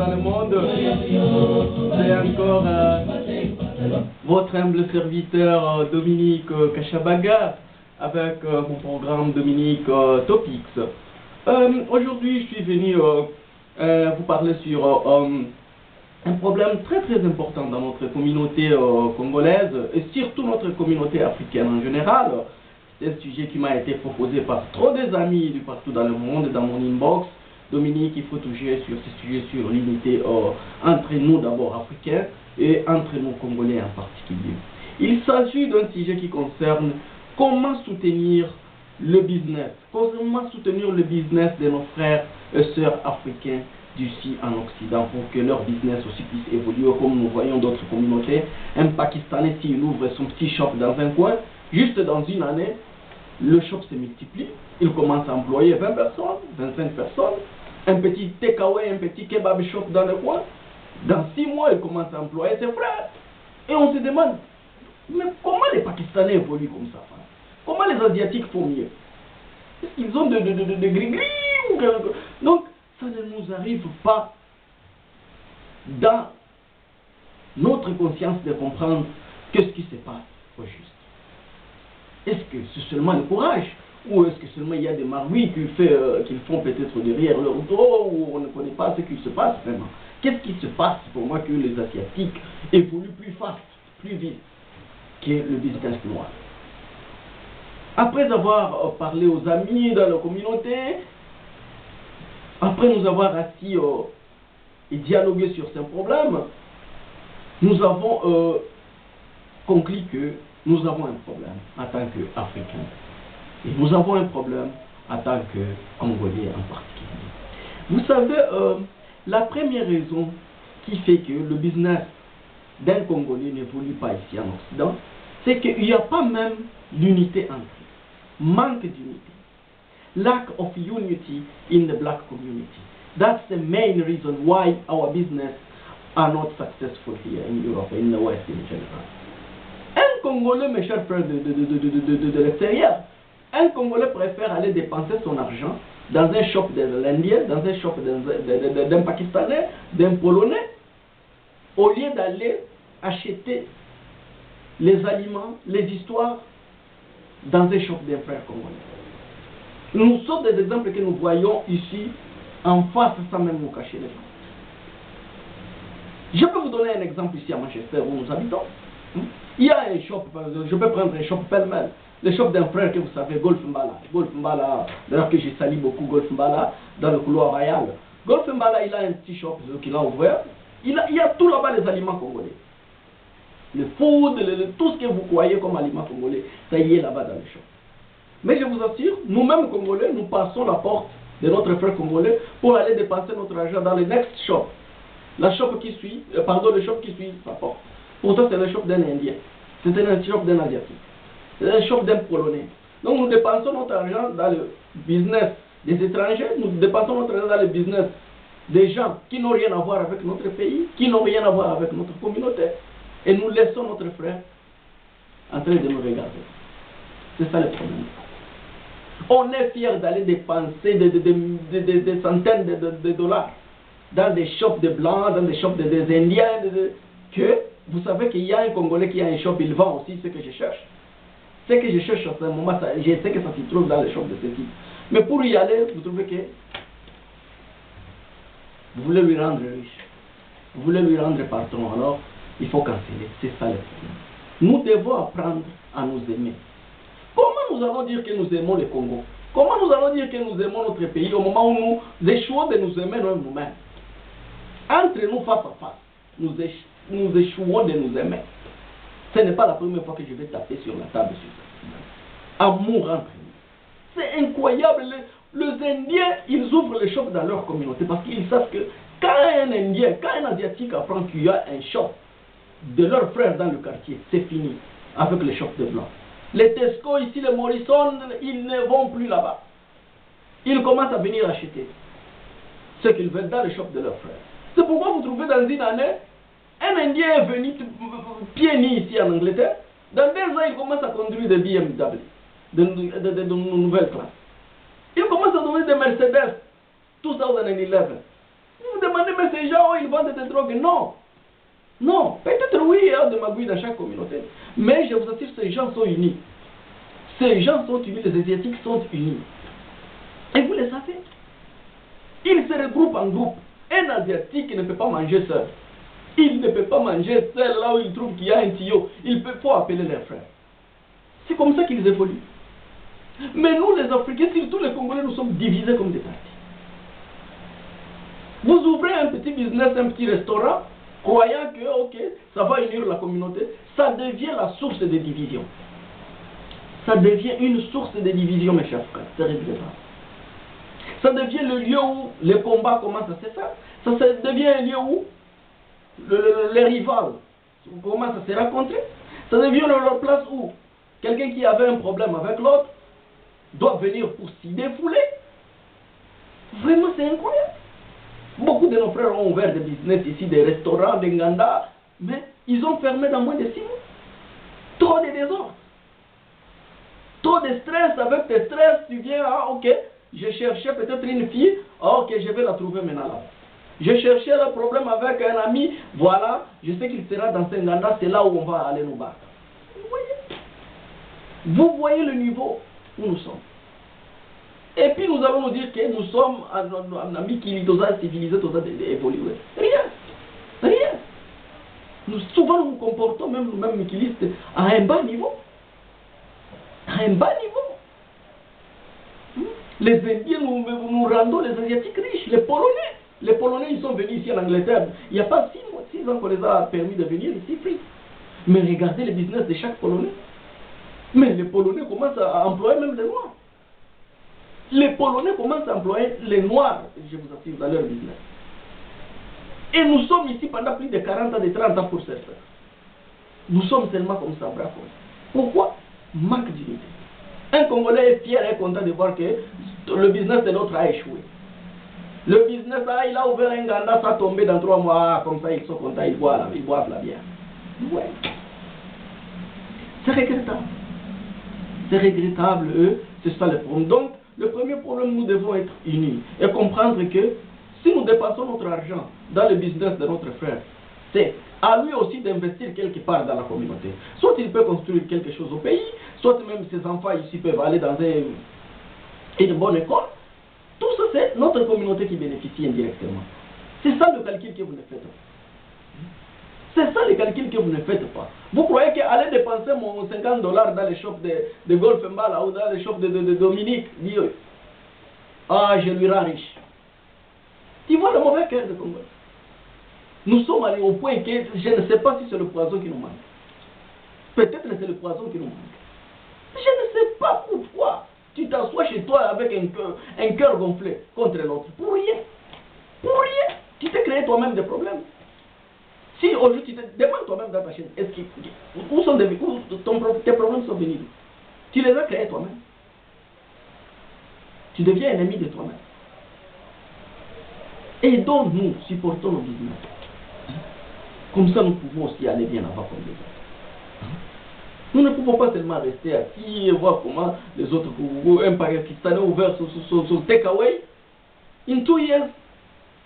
dans le monde. C'est encore votre humble serviteur Dominique Kachabaga avec mon programme Dominique Topics. Aujourd'hui, je suis venu vous parler sur un problème très important dans notre communauté congolaise et surtout notre communauté africaine en général. C'est un sujet qui m'a été proposé par trop des amis du partout dans le monde, dans mon inbox. Dominique, il faut toucher sur ce sujet, sur l'unité entre nous d'abord africains et entre nous congolais en particulier. Il s'agit d'un sujet qui concerne comment soutenir le business, de nos frères et sœurs africains d'ici en Occident pour que leur business aussi puisse évoluer comme nous voyons d'autres communautés. Un Pakistanais, s'il ouvre son petit shop dans un coin, juste dans une année, le shop se multiplie, il commence à employer 20 personnes, 25 personnes, un petit takeaway, un petit kebab shop dans le coin, dans 6 mois, il commence à employer ses frères. Et on se demande, mais comment les Pakistanais évoluent comme ça? Comment les Asiatiques font mieux? Est-ce qu'ils ont de gris-gris ou quelque chose? Donc, ça ne nous arrive pas dans notre conscience de comprendre qu'est-ce qui se passe au juste. Est-ce que c'est seulement le courage? Ou est-ce que seulement il y a des marouilles qu'ils font peut-être derrière leur dos, ou on ne connaît pas ce qui se passe vraiment? Qu'est-ce qui se passe pour moi que les Asiatiques évoluent plus fast, plus vite que le business noir? Après avoir parlé aux amis dans la communauté, après nous avoir assis et dialogué sur ces problèmes, nous avons conclu que nous avons un problème en tant qu'Africains. Et nous avons un problème en tant que Congolais en particulier. Vous savez, la première raison qui fait que le business d'un Congolais n'évolue pas ici en Occident, c'est qu'il n'y a pas même l'unité entre eux. Manque d'unité. Lack of unity in the black community. That's the main reason why our business are not successful here in Europe, in the West in general. Un Congolais, mes chers frères de l'extérieur, un Congolais préfère aller dépenser son argent dans un shop de l'Indien, dans un shop d'un Pakistanais, d'un Polonais, au lieu d'aller acheter les aliments, les histoires dans un shop d'un frère congolais. Nous sommes des exemples que nous voyons ici en face sans même nous cacher les gens. Je peux vous donner un exemple ici à Manchester où nous habitons. Il y a un shop, je peux prendre un shop pêle-mêle, le shop d'un frère que vous savez, Golf Mbala. Golf Mbala, d'ailleurs que j'ai sali beaucoup Golf Mbala dans le couloir royal. Golf Mbala, il a un petit shop qu'il a ouvert. Il y a tout là-bas les aliments congolais. Le food, tout ce que vous croyez comme aliments congolais, ça y est là-bas dans le shop. Mais je vous assure, nous-mêmes Congolais, nous passons la porte de notre frère congolais pour aller dépenser notre argent dans le next shop. Le shop qui suit sa porte. Pourtant, c'est le shop d'un Indien. C'est un shop d'un Asiatique. C'est un shop d'un Polonais. Donc, nous dépensons notre argent dans le business des étrangers. Nous dépensons notre argent dans le business des gens qui n'ont rien à voir avec notre pays, qui n'ont rien à voir avec notre communauté. Et nous laissons notre frère en train de nous regarder. C'est ça le problème. On est fiers d'aller dépenser des centaines de dollars dans des shops de blancs, dans des shops des Indiens, que vous savez qu'il y a un Congolais qui a un shop, il vend aussi ce que je cherche. Ce que je cherche en ce moment, je sais que ça se trouve dans le shop de ce type. Mais pour y aller, vous trouvez que vous voulez lui rendre riche, vous voulez lui rendre patron, alors il faut canceller. C'est ça le problème. Nous devons apprendre à nous aimer. Comment nous allons dire que nous aimons le Congo? Comment nous allons dire que nous aimons notre pays au moment où nous échouons de nous aimer nous-mêmes? Entre nous, face à face, nous échouons de nous aimer. Ce n'est pas la première fois que je vais taper sur la table sur ça. Amour entre nous. C'est incroyable. Les Indiens, ils ouvrent les shops dans leur communauté parce qu'ils savent que quand un Indien, quand un Asiatique apprend qu'il y a un shop de leurs frères dans le quartier, c'est fini avec les shops de blancs. Les Tesco ici, les Morrison, ils ne vont plus là-bas. Ils commencent à venir acheter ce qu'ils veulent dans le shop de leurs frères. C'est pourquoi vous trouvez dans une année, un Indien est venu pieds nus ici en Angleterre. Dans 2 ans, il commence à conduire des BMW, de nouvelles classes. Il commence à donner des Mercedes 2011. Vous vous demandez, mais ces gens, ils vendent des drogues? Non. Non. Peut-être oui, il y a des magouilles dans chaque communauté. Mais je vous assure, ces gens sont unis. Ces gens sont unis, les Asiatiques sont unis. Et vous le savez. Ils se regroupent en groupe. Un Asiatique ne peut pas manger seul. Il ne peut pas manger seul là où il trouve qu'il y a un tuyau. Il faut appeler les frères. C'est comme ça qu'ils évoluent. Mais nous, les Africains, surtout les Congolais, nous sommes divisés comme des partis. Vous ouvrez un petit business, un petit restaurant, croyant que, ok, ça va unir la communauté, ça devient la source de division. Ça devient une source de division, mes chers frères. C'est regrettable. Ça devient le lieu où les combats commencent à se faire. Ça devient un lieu où les rivales commencent à se rencontrer. Ça devient la place où quelqu'un qui avait un problème avec l'autre doit venir pour s'y défouler. Vraiment, c'est incroyable. Beaucoup de nos frères ont ouvert des business ici, des restaurants, des Nganda, mais ils ont fermé dans moins de 6 mois. Trop de désordre. Trop de stress. Avec tes stress, tu viens, ah ok, je cherchais peut-être une fille, ah ok, je vais la trouver maintenant là. Je cherchais le problème avec un ami, voilà, je sais qu'il sera dans ce Nganda, c'est là où on va aller nous battre. Vous voyez le niveau où nous sommes. Et puis nous allons nous dire que nous sommes un ami qui est civilisé, évolué. Rien. Rien. Souvent nous nous comportons, même nous-mêmes mikilistes, à un bas niveau. À un bas niveau. Les Indiens, nous rendons les Asiatiques riches, les Polonais. Les Polonais, ils sont venus ici en Angleterre. Il n'y a pas 6 ans qu'on les a permis de venir ici, free. Mais regardez le business de chaque Polonais. Mais les Polonais commencent à employer même les Noirs. Les Polonais commencent à employer les Noirs, je vous assure, dans leur business. Et nous sommes ici pendant plus de 40 ans, de 30 ans pour certains. Nous sommes seulement comme ça, bravo. Pourquoi? Manque d'unité. Un Congolais est fier et content de voir que le business de l'autre a échoué. Le business, il a ouvert un Nganda, ça a tombé dans 3 mois, comme ça ils sont contents, ils boivent la bière. Ouais. C'est regrettable. C'est regrettable, c'est ça le problème. Donc, le premier problème, nous devons être unis et comprendre que si nous dépensons notre argent dans le business de notre frère, c'est à lui aussi d'investir quelque part dans la communauté. Soit il peut construire quelque chose au pays, soit même ses enfants ici peuvent aller dans une bonne école. Tout ça, c'est notre communauté qui bénéficie indirectement. C'est ça le calcul que vous ne faites pas. C'est ça le calcul que vous ne faites pas. Vous croyez qu'aller dépenser mon $50 dans les shops de Golf Mbala ou dans les shops de Dominique, ah, je lui rends riche. Tu vois le mauvais cœur de Congo. Nous sommes allés au point que je ne sais pas si c'est le poison qui nous manque. Peut-être que c'est le poison qui nous manque. Je ne sais pas pourquoi tu t'assois chez toi avec un cœur gonflé contre l'autre. Pour rien. Pour rien. Tu t'es créé toi-même des problèmes. Si aujourd'hui tu te demandes toi-même dans ta chaîne, où tes problèmes sont venus? Tu les as créés toi-même. Tu deviens ennemi de toi-même. Et donc nous supportons nos business. Comme ça nous pouvons aussi aller bien avant comme les autres. Nous ne pouvons pas seulement rester assis et voir comment les autres, un Pakistanais ouvert sur takeaway, in 2 years,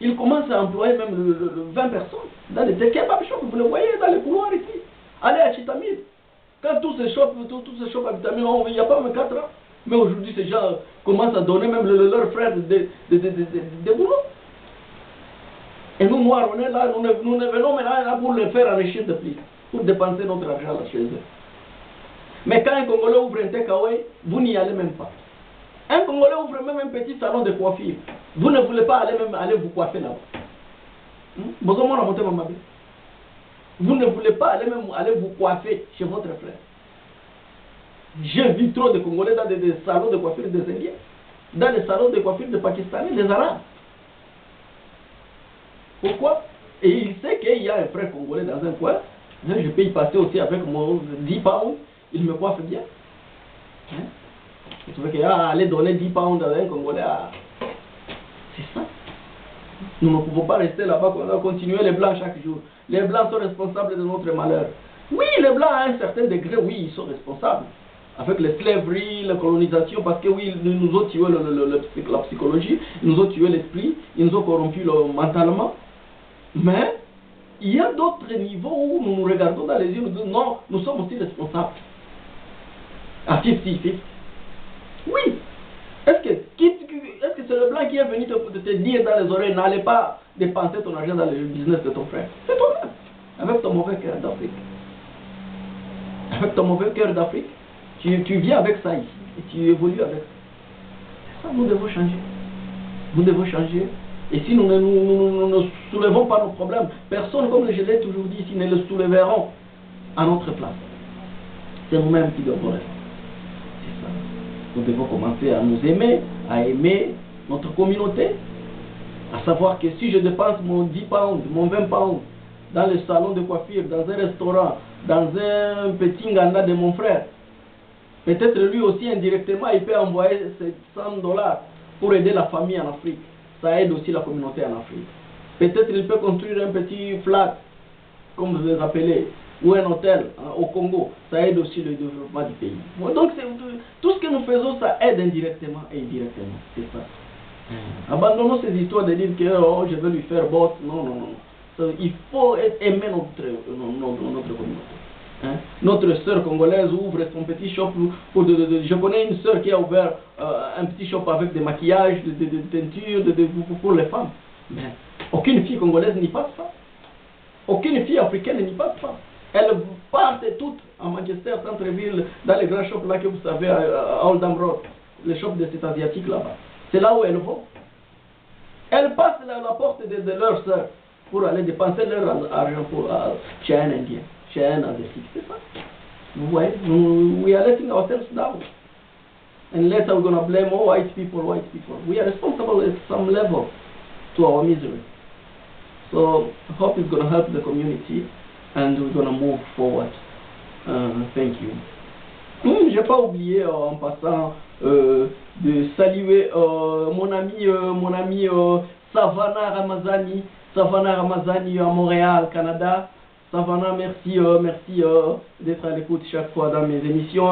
il commence à employer même 20 personnes dans les kebab shops. Vous le voyez dans les couloirs ici. Allez à Chitamil. Quand tous ces shops à vitamines, il n'y a pas même 4 ans. Mais aujourd'hui, ces gens commencent à donner même leurs frères des boulots. Et nous, Noirs, on est là, nous ne venons maintenant là pour le faire enrichir de plus, pour dépenser notre argent là chez eux. Mais quand un Congolais ouvre un takeaway, vous n'y allez même pas. Un Congolais ouvre même un petit salon de coiffure. Vous ne voulez pas aller vous coiffer là-bas. Vous ne voulez pas aller vous coiffer chez votre frère. J'ai vu trop de Congolais dans des salons de coiffure des Indiens, dans les salons de coiffure des Pakistanais, des Arabes. Pourquoi? Et il sait qu'il y a un frère congolais dans un coin. Je peux y passer aussi avec mon 10 pounds. Il me coiffe bien. Hein? Tu veux aller donner 10 pounds à un Congolais. C'est ça. Nous ne pouvons pas rester là-bas, on va continuer les Blancs chaque jour. Les Blancs sont responsables de notre malheur. Oui, les Blancs à un certain degré, oui, ils sont responsables. avec les slaveries, la colonisation, parce que oui, ils nous ont tué la psychologie, ils nous ont tué l'esprit, ils nous ont corrompu mentalement. Mais il y a d'autres niveaux où nous nous regardons dans les yeux, nous disons non, nous sommes aussi responsables. À 50-50. Oui. Est-ce que c'est le blanc qui est venu te dire dans les oreilles, n'allez pas dépenser ton argent dans le business de ton frère? C'est toi-même, avec ton mauvais cœur d'Afrique. Avec ton mauvais cœur d'Afrique, tu viens avec ça ici, et tu évolues avec ça. C'est ça, nous devons changer. Nous devons changer. Et si nous ne soulevons pas nos problèmes, personne, comme je l'ai toujours dit ici, ne le soulèveront à notre place. C'est nous-mêmes qui devons rester. C'est ça. Nous devons commencer à nous aimer, à aimer notre communauté, à savoir que si je dépense mon 10 pounds, mon 20 pounds dans le salon de coiffure, dans un restaurant, dans un petit nganda de mon frère, peut-être lui aussi indirectement il peut envoyer $100 pour aider la famille en Afrique. Ça aide aussi la communauté en Afrique. Peut-être il peut construire un petit flat, comme vous les appelez, ou un hôtel au Congo. Ça aide aussi le développement du pays. Donc tout ce que nous faisons, ça aide indirectement et indirectement. C'est ça. Abandonnons ces histoires de dire que oh, je vais lui faire botte. Non, non, non. Il faut aimer notre communauté. Hein? Notre sœur congolaise ouvre son petit shop. Je connais une sœur qui a ouvert un petit shop avec des maquillages, de teintures pour les femmes. Mais aucune fille congolaise n'y passe pas. Aucune fille africaine n'y passe pas. Elles partent toutes à Manchester, centre-ville, dans les grands shops là que vous savez, à Oldham Road, les shops de cet asiatique là-bas. C'est là où elles vont. Elles passent la porte de leur sœur pour aller dépenser leur argent chez un Indien, chez un asiatique. C'est ça. Vous voyez, we are letting ourselves down. And later we're going to blame all white people. We are responsible at some level to our misery. So I hope it's going to help the community and we're going to move forward. Thank you. J'ai pas oublié en passant de saluer mon ami Savannah Ramazani à Montréal, Canada. Savannah, merci d'être à l'écoute chaque fois dans mes émissions.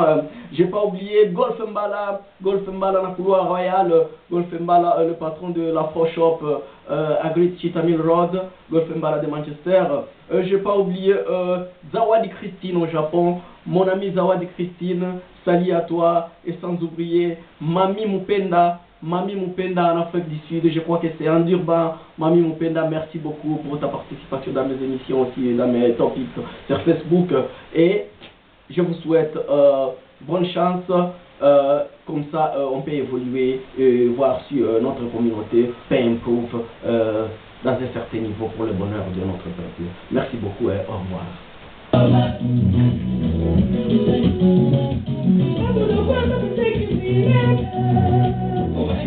J'ai pas oublié Golf Mbala dans la couloir royale, Golf Mbala, le patron de l'Afro Shop à Great Chitamil Road, Golf Mbala de Manchester. J'ai pas oublié Zawadi Christine au Japon, mon ami Zawadi Christine, salut à toi, et sans oublier Mami Mupenda en Afrique du Sud, je crois que c'est en Durban. Mami Mupenda, merci beaucoup pour ta participation dans mes émissions aussi, dans mes topics sur Facebook. Et je vous souhaite bonne chance, comme ça on peut évoluer, voir si notre communauté peut improve dans un certain niveau pour le bonheur de notre peuple. Merci beaucoup et au revoir.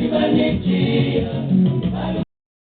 Humanity.